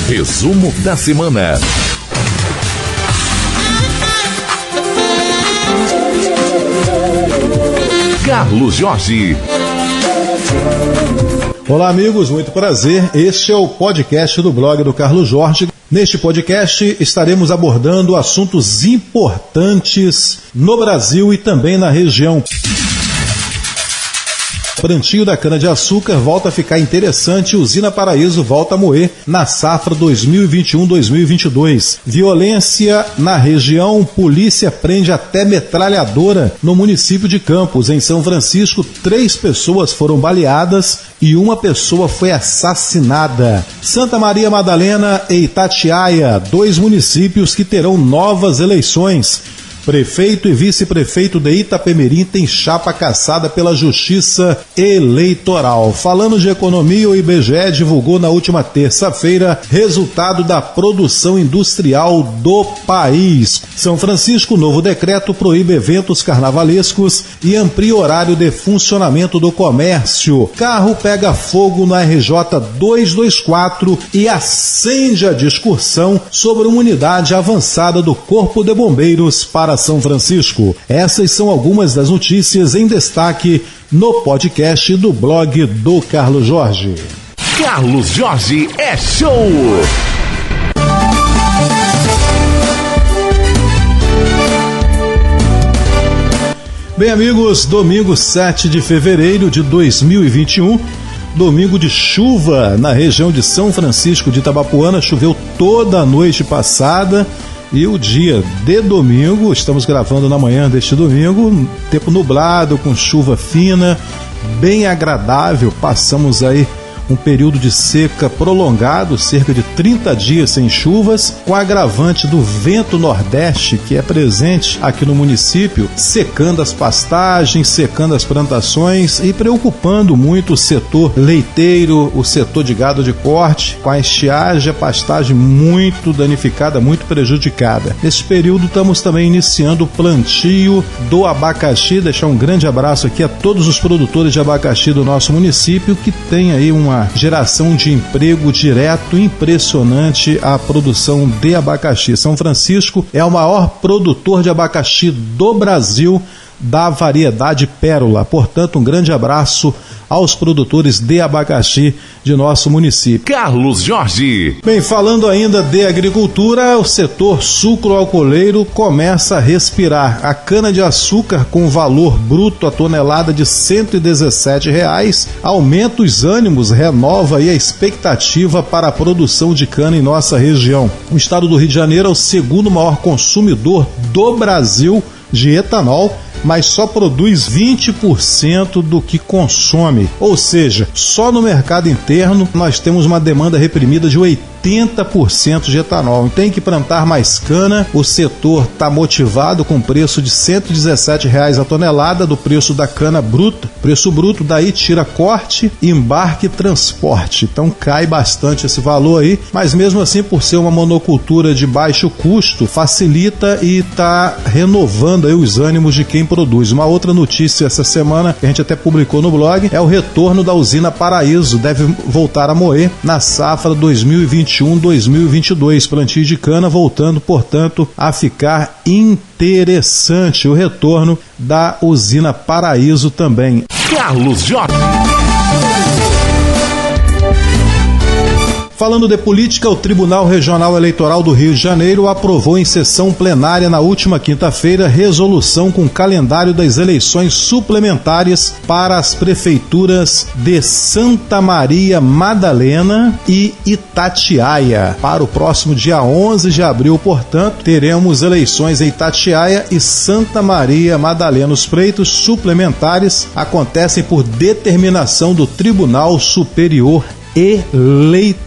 Resumo da semana. Carlos Jorge. Olá, amigos, muito prazer. Este é o podcast do blog do Carlos Jorge. Neste podcast estaremos abordando assuntos importantes no Brasil e também na região. Plantio da cana-de-açúcar volta a ficar interessante, Usina Paraíso volta a moer na safra 2021-2022. Violência na região, polícia prende até metralhadora no município de Campos. Em São Francisco, 3 pessoas foram baleadas e 1 pessoa foi assassinada. Santa Maria Madalena e Itatiaia, 2 municípios que terão novas eleições. Prefeito e vice-prefeito de Itapemirim tem chapa cassada pela Justiça Eleitoral. Falando de economia, o IBGE divulgou na última terça-feira resultado da produção industrial do país. São Francisco, novo decreto proíbe eventos carnavalescos e amplia o horário de funcionamento do comércio. Carro pega fogo na RJ 224 e acende a discussão sobre uma unidade avançada do Corpo de Bombeiros para São Francisco. Essas são algumas das notícias em destaque no podcast do blog do Carlos Jorge. Carlos Jorge é show! Bem, amigos, domingo 7 de fevereiro de 2021, domingo de chuva na região de São Francisco de Itabapoana, choveu toda a noite passada. E o dia de domingo, estamos gravando na manhã deste domingo, tempo nublado, com chuva fina, bem agradável. Passamos aí um período de seca prolongado, cerca de 30 dias sem chuvas, com agravante do vento nordeste, que é presente aqui no município, secando as pastagens, secando as plantações e preocupando muito o setor leiteiro, o setor de gado de corte, com a estiagem, a pastagem muito danificada, muito prejudicada. Nesse período estamos também iniciando o plantio do abacaxi. Deixar um grande abraço aqui a todos os produtores de abacaxi do nosso município, que tem aí uma geração de emprego direto impressionante, a produção de abacaxi. São Francisco é o maior produtor de abacaxi do Brasil, da variedade Pérola. Portanto, um grande abraço aos produtores de abacaxi de nosso município. Carlos Jorge. Bem, falando ainda de agricultura, o setor sucro-alcooleiro começa a respirar. A cana-de-açúcar, com valor bruto a tonelada de R$ 117,00, aumenta os ânimos, renova aí a expectativa para a produção de cana em nossa região. O estado do Rio de Janeiro é o segundo maior consumidor do Brasil de etanol, mas só produz 20% do que consome. Ou seja, só no mercado interno nós temos uma demanda reprimida de 80% de etanol. Tem que plantar mais cana, o setor está motivado com preço de R$ 117,00 a tonelada do preço da cana bruta. Preço bruto, daí tira corte, embarque e transporte. Então cai bastante esse valor aí, mas mesmo assim, por ser uma monocultura de baixo custo, facilita e está renovando aí os ânimos de quem produz. Uma outra notícia essa semana, que a gente até publicou no blog, é o retorno da Usina Paraíso. Deve voltar a moer na safra 2021-2022. Plantio de cana voltando, portanto, a ficar interessante. O retorno da Usina Paraíso também. Carlos Jorge. Falando de política, o Tribunal Regional Eleitoral do Rio de Janeiro aprovou em sessão plenária na última quinta-feira resolução com calendário das eleições suplementares para as prefeituras de Santa Maria Madalena e Itatiaia. Para o próximo dia 11 de abril, portanto, teremos eleições em Itatiaia e Santa Maria Madalena. Os pleitos suplementares acontecem por determinação do Tribunal Superior Eleitoral.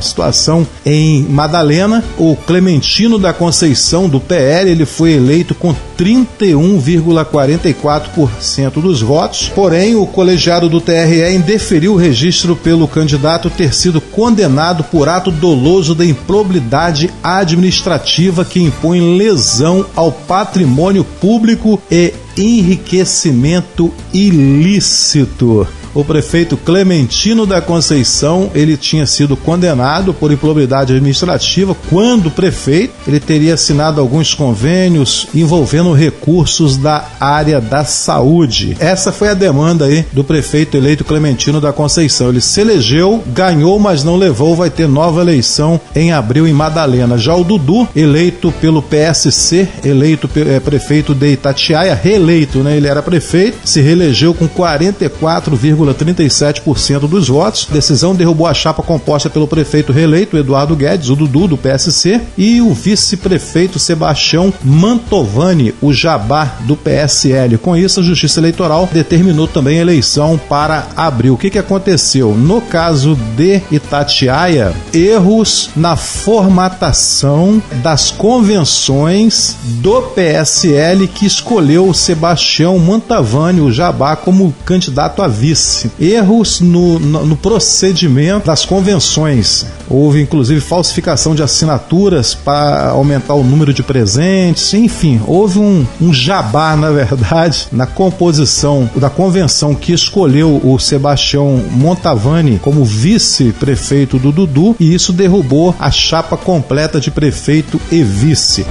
Situação em Madalena, o Clementino da Conceição, do PL, ele foi eleito com 31,44% dos votos, porém o colegiado do TRE indeferiu o registro pelo candidato ter sido condenado por ato doloso de improbidade administrativa que impõe lesão ao patrimônio público e enriquecimento ilícito. o prefeito Clementino da Conceição, ele tinha sido condenado por improbidade administrativa quando prefeito. Ele teria assinado alguns convênios envolvendo recursos da área da saúde. Essa foi a demanda aí do prefeito eleito Clementino da Conceição. Ele se elegeu, ganhou, mas não levou. Vai ter nova eleição em abril em Madalena. Já o Dudu, eleito pelo PSC, eleito prefeito de Itatiaia, reeleito, né? Ele era prefeito, se reelegeu com 44,37% dos votos. Decisão derrubou a chapa composta pelo prefeito reeleito Eduardo Guedes, o Dudu, do PSC, e o vice-prefeito Sebastião Mantovani, o Jabá, do PSL. Com isso, a Justiça Eleitoral determinou também a eleição para abril. O que aconteceu? No caso de Itatiaia, erros na formatação das convenções do PSL que escolheu o Sebastião Mantovani, o Jabá, como candidato a vice. Erros no procedimento das convenções. Houve, inclusive, falsificação de assinaturas para aumentar o número de presentes. Enfim, houve um jabá, na verdade, na composição da convenção que escolheu o Sebastião Mantovani como vice-prefeito do Dudu, e isso derrubou a chapa completa de prefeito e vice.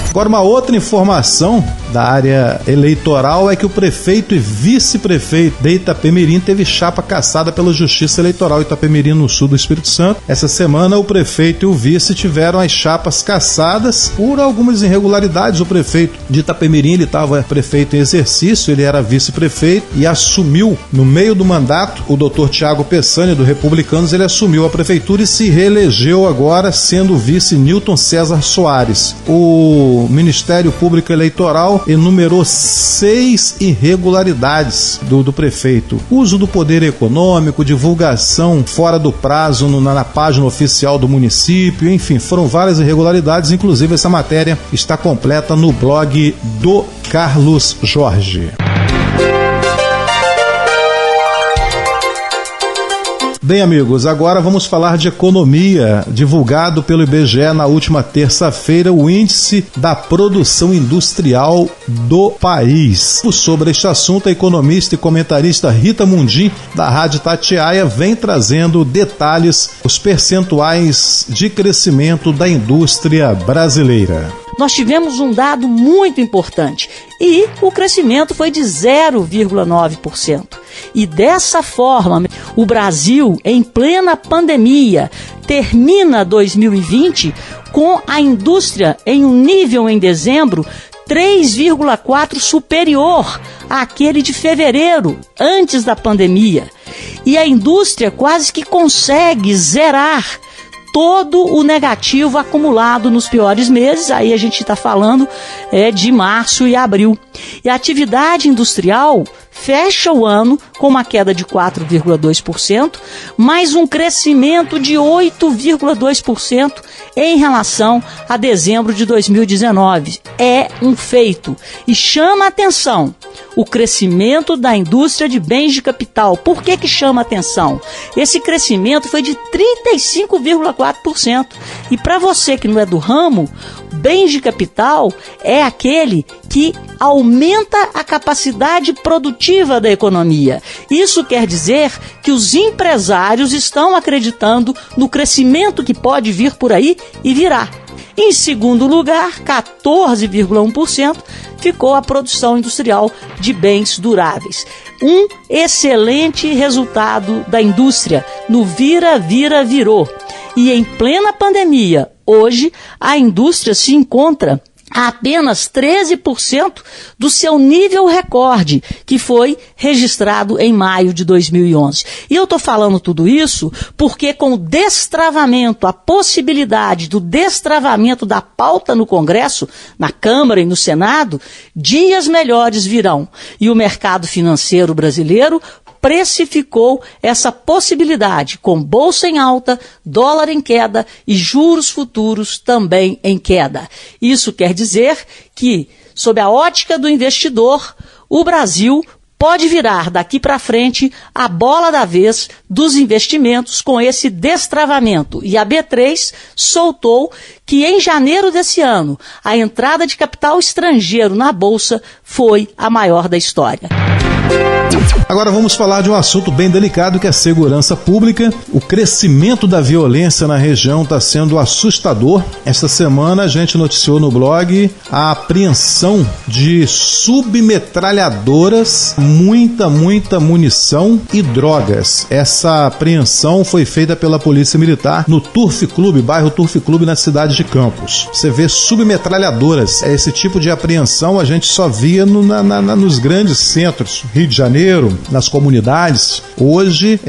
Agora, uma outra informação da área eleitoral é que o prefeito e vice-prefeito de Itapemirim teve chapa cassada pela Justiça Eleitoral. Itapemirim, no sul do Espírito Santo. Essa semana, o prefeito e o vice tiveram as chapas cassadas por algumas irregularidades. O prefeito de Itapemirim, ele estava prefeito em exercício, ele era vice-prefeito e assumiu, no meio do mandato, o doutor Tiago Peçanha, do Republicanos, ele assumiu a prefeitura e se reelegeu agora, sendo vice Nilton César Soares. O Ministério Público Eleitoral enumerou 6 irregularidades do prefeito. Uso do poder econômico, divulgação fora do prazo na página oficial do município, enfim, foram várias irregularidades. Inclusive, essa matéria está completa no blog do Carlos Jorge. Bem, amigos, agora vamos falar de economia. Divulgado pelo IBGE na última terça-feira, o índice da produção industrial do país. Sobre este assunto, a economista e comentarista Rita Mundim, da Rádio Itatiaia, vem trazendo detalhes, os percentuais de crescimento da indústria brasileira. Nós tivemos um dado muito importante e o crescimento foi de 0,9%. E dessa forma, o Brasil, em plena pandemia, termina 2020 com a indústria em um nível em dezembro 3,4 superior àquele de fevereiro, antes da pandemia. E a indústria quase que consegue zerar todo o negativo acumulado nos piores meses. Aí a gente está falando de março e abril. E a atividade industrial fecha o ano com uma queda de 4,2%, mais um crescimento de 8,2% em relação a dezembro de 2019. É um feito e chama a atenção o crescimento da indústria de bens de capital. Por que chama a atenção? Esse crescimento foi de 35,4%. E para você que não é do ramo, bens de capital é aquele que aumenta a capacidade produtiva da economia. Isso quer dizer que os empresários estão acreditando no crescimento que pode vir por aí e virá. Em segundo lugar, 14,1%, ficou a produção industrial de bens duráveis. Um excelente resultado da indústria no virou. E em plena pandemia, hoje, a indústria se encontra a apenas 13% do seu nível recorde, que foi registrado em maio de 2011. E eu estou falando tudo isso porque com o destravamento, a possibilidade do destravamento da pauta no Congresso, na Câmara e no Senado, dias melhores virão. E o mercado financeiro brasileiro precificou essa possibilidade com bolsa em alta, dólar em queda e juros futuros também em queda. Isso quer dizer que, sob a ótica do investidor, o Brasil pode virar daqui para frente a bola da vez dos investimentos com esse destravamento. E a B3 soltou que em janeiro desse ano a entrada de capital estrangeiro na Bolsa foi a maior da história. Agora vamos falar de um assunto bem delicado, que é a segurança pública. O crescimento da violência na região está sendo assustador. Esta semana a gente noticiou no blog a apreensão de submetralhadoras, muita munição e drogas. Essa apreensão foi feita pela Polícia Militar no Turf Club, bairro Turf Club, na cidade de Campos. Você vê submetralhadoras. Esse tipo de apreensão a gente só via nos grandes centros, Rio de Janeiro, nas comunidades. Hoje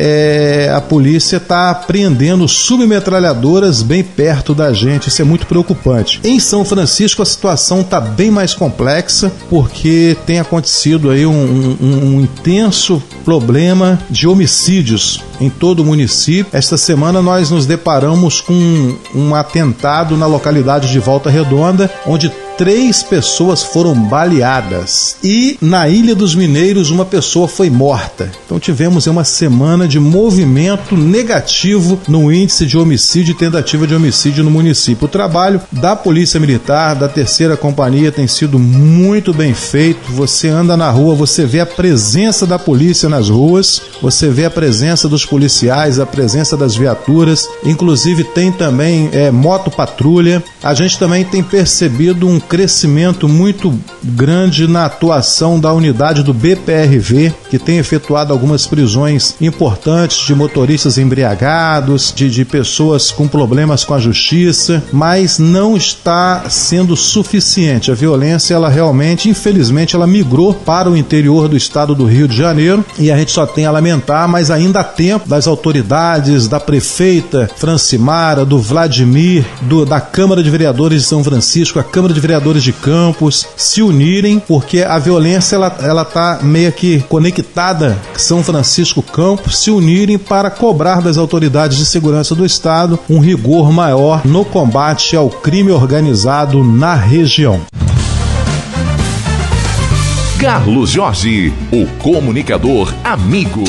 a polícia está apreendendo submetralhadoras bem perto da gente. Isso é muito preocupante. Em São Francisco a situação está bem mais complexa, porque tem acontecido aí um intenso problema de homicídios em todo o município. Esta semana nós nos deparamos com um atentado na localidade de Volta Redonda, onde 3 pessoas foram baleadas, e na Ilha dos Mineiros uma pessoa foi morta. Então tivemos uma semana de movimento negativo no índice de homicídio e tentativa de homicídio no município. O trabalho da Polícia Militar, da 3ª Companhia, tem sido muito bem feito. Você anda na rua, você vê a presença da polícia nas ruas, você vê a presença dos policiais, a presença das viaturas, inclusive tem também motopatrulha. A gente também tem percebido um crescimento muito grande na atuação da unidade do BPRV, que tem efetuado algumas prisões importantes de motoristas embriagados, de pessoas com problemas com a justiça, mas não está sendo suficiente. A violência, ela realmente, infelizmente, ela migrou para o interior do estado do Rio de Janeiro, e a gente só tem a lamentar, mas ainda há tempo das autoridades, da prefeita Francimara, do Vladimir, da Câmara de Vereadores de São Francisco, a Câmara de Vereadores de Campos, se unirem, porque a violência ela tá meio que conectada. São Francisco, Campos, se unirem para cobrar das autoridades de segurança do estado um rigor maior no combate ao crime organizado na região. Carlos Jorge, o comunicador amigo.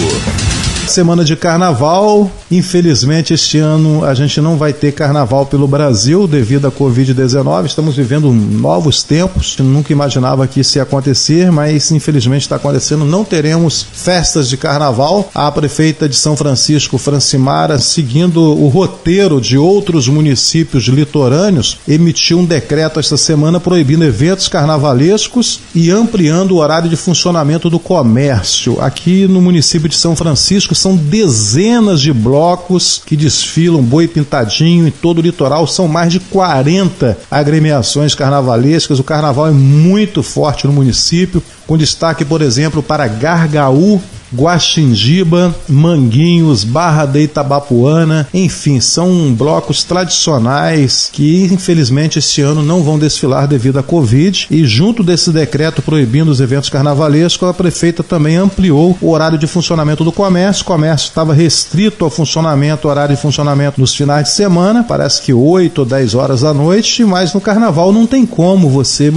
Semana de carnaval. Infelizmente este ano a gente não vai ter carnaval pelo Brasil devido à Covid-19. Estamos vivendo novos tempos. Eu nunca imaginava que isso ia acontecer, mas infelizmente está acontecendo. Não teremos festas de carnaval. A prefeita de São Francisco, Francimara, seguindo o roteiro de outros municípios litorâneos, emitiu um decreto esta semana proibindo eventos carnavalescos e ampliando o horário de funcionamento do comércio. Aqui no município de São Francisco são dezenas de blocos que desfilam boi pintadinho em todo o litoral. São mais de 40 agremiações carnavalescas. O carnaval é muito forte no município, com destaque, por exemplo, para Gargaú, Guaxindiba, Manguinhos, Barra de Itabapuana, enfim, são blocos tradicionais que infelizmente este ano não vão desfilar devido à Covid. E junto desse decreto proibindo os eventos carnavalescos, a prefeita também ampliou o horário de funcionamento do comércio. O comércio estava restrito ao funcionamento, horário de funcionamento nos finais de semana, parece que 8 ou 10 horas da noite, mas no carnaval não tem como você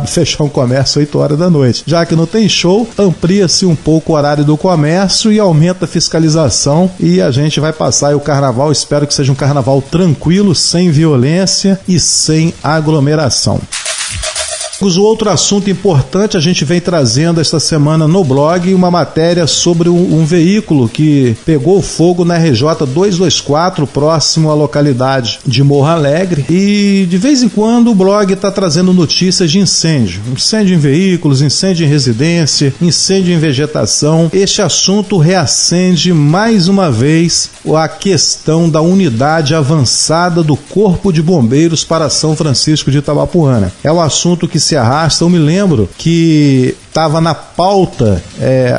fechar um comércio 8 horas da noite. Já que não tem show, amplia-se um pouco o horário do comércio e aumenta a fiscalização, e a gente vai passar aí o carnaval. Espero que seja um carnaval tranquilo, sem violência e sem aglomeração. O outro assunto importante, a gente vem trazendo esta semana no blog uma matéria sobre um veículo que pegou fogo na RJ 224, próximo à localidade de Morro Alegre, e de vez em quando o blog está trazendo notícias de incêndio em veículos, incêndio em residência, incêndio em vegetação. Este assunto reacende mais uma vez a questão da unidade avançada do Corpo de Bombeiros para São Francisco de Itabapuana. É um assunto que se arrasta. Eu me lembro que estava na pauta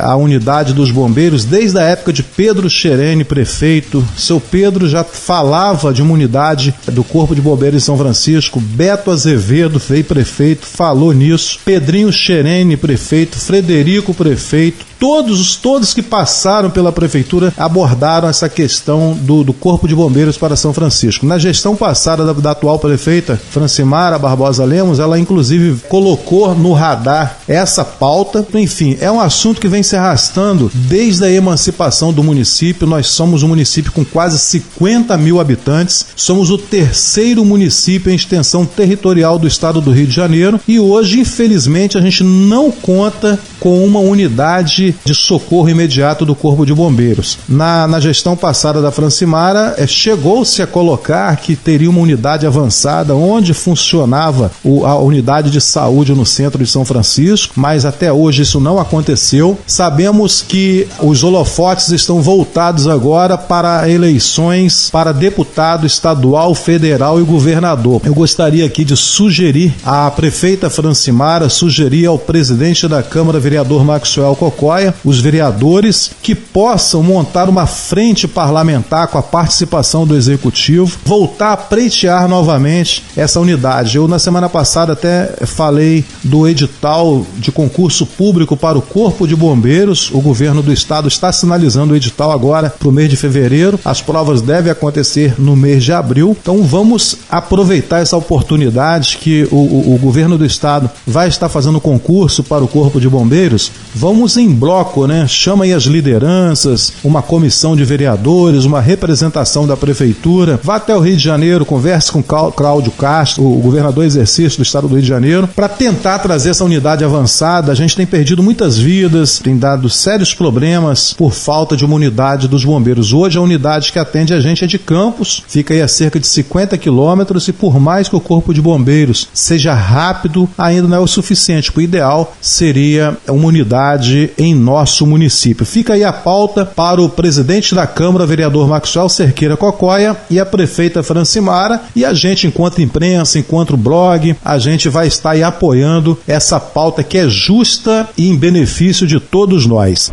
a unidade dos bombeiros desde a época de Pedro Xerene, prefeito. Seu Pedro já falava de uma unidade do Corpo de Bombeiros em São Francisco. Beto Azevedo, veio prefeito, falou nisso. Pedrinho Xerene, prefeito. Frederico, prefeito. Todos que passaram pela prefeitura abordaram essa questão do Corpo de Bombeiros para São Francisco. Na gestão passada da atual prefeita, Francimara Barbosa Lemos, ela inclusive colocou no radar essa pauta pauta. Enfim, é um assunto que vem se arrastando desde a emancipação do município. Nós somos um município com quase 50 mil habitantes, somos o terceiro município em extensão territorial do estado do Rio de Janeiro e hoje, infelizmente, a gente não conta com uma unidade de socorro imediato do Corpo de Bombeiros. Na gestão passada da Francimara, chegou-se a colocar que teria uma unidade avançada onde funcionava a unidade de saúde no centro de São Francisco, mas até hoje isso não aconteceu. Sabemos que os holofotes estão voltados agora para eleições para deputado estadual, federal e governador. Eu gostaria aqui de sugerir à prefeita Francimara, sugerir ao presidente da Câmara, vereador Maxwell Cocóia, os vereadores que possam montar uma frente parlamentar com a participação do Executivo, voltar a pleitear novamente essa unidade. Eu, na semana passada, até falei do edital de concurso público para o Corpo de Bombeiros. O governo do estado está sinalizando o edital agora para o mês de fevereiro. As provas devem acontecer no mês de abril. Então vamos aproveitar essa oportunidade que o governo do estado vai estar fazendo concurso para o Corpo de Bombeiros. Vamos em bloco, né? Chama aí as lideranças, uma comissão de vereadores, uma representação da prefeitura. Vá até o Rio de Janeiro, converse com Cláudio Castro, o governador exercício do estado do Rio de Janeiro, para tentar trazer essa unidade avançada. A gente tem perdido muitas vidas, tem dado sérios problemas por falta de uma unidade dos bombeiros. Hoje a unidade que atende a gente é de Campos, fica aí a cerca de 50 quilômetros e por mais que o Corpo de Bombeiros seja rápido, ainda não é o suficiente. O ideal seria uma unidade em nosso município. Fica aí a pauta para o presidente da Câmara, vereador Maxwell Cerqueira Cocóia, e a prefeita Francimara, e a gente, enquanto imprensa, enquanto blog, a gente vai estar aí apoiando essa pauta que é justa e em benefício de todos nós.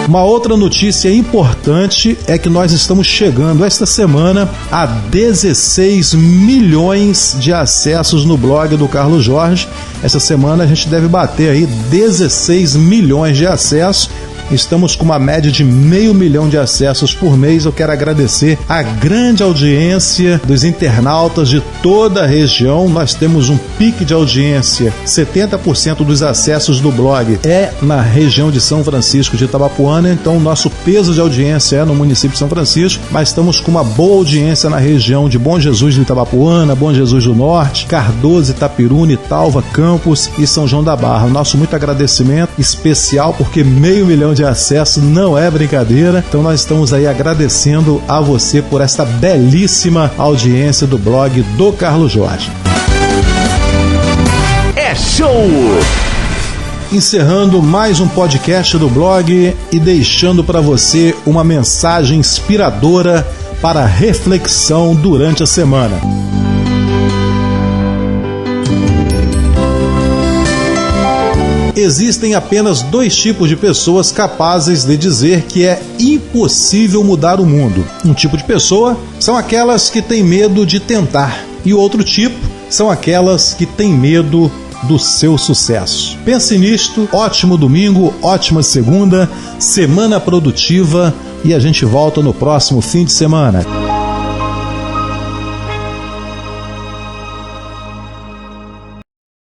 Uma outra notícia importante é que nós estamos chegando esta semana a 16 milhões de acessos no blog do Carlos Jorge. Essa semana a gente deve bater aí 16 milhões de acessos. Estamos com uma média de 500 mil de acessos por mês. Eu quero agradecer a grande audiência dos internautas de toda a região. Nós temos um pique de audiência. 70% dos acessos do blog é na região de São Francisco de Itabapuana, então o nosso peso de audiência é no município de São Francisco, mas estamos com uma boa audiência na região de Bom Jesus do Itabapuana, Bom Jesus do Norte, Cardoso, Itapiruna, Italva, Campos e São João da Barra. Nosso muito agradecimento especial, porque 500 mil de acesso não é brincadeira. Então nós estamos aí agradecendo a você por esta belíssima audiência do blog do Carlos Jorge. É show! Encerrando mais um podcast do blog e deixando para você uma mensagem inspiradora para reflexão durante a semana. Existem apenas 2 tipos de pessoas capazes de dizer que é impossível mudar o mundo. Um tipo de pessoa são aquelas que têm medo de tentar, e o outro tipo são aquelas que têm medo do seu sucesso. Pense nisto, ótimo domingo, ótima segunda, semana produtiva, e a gente volta no próximo fim de semana.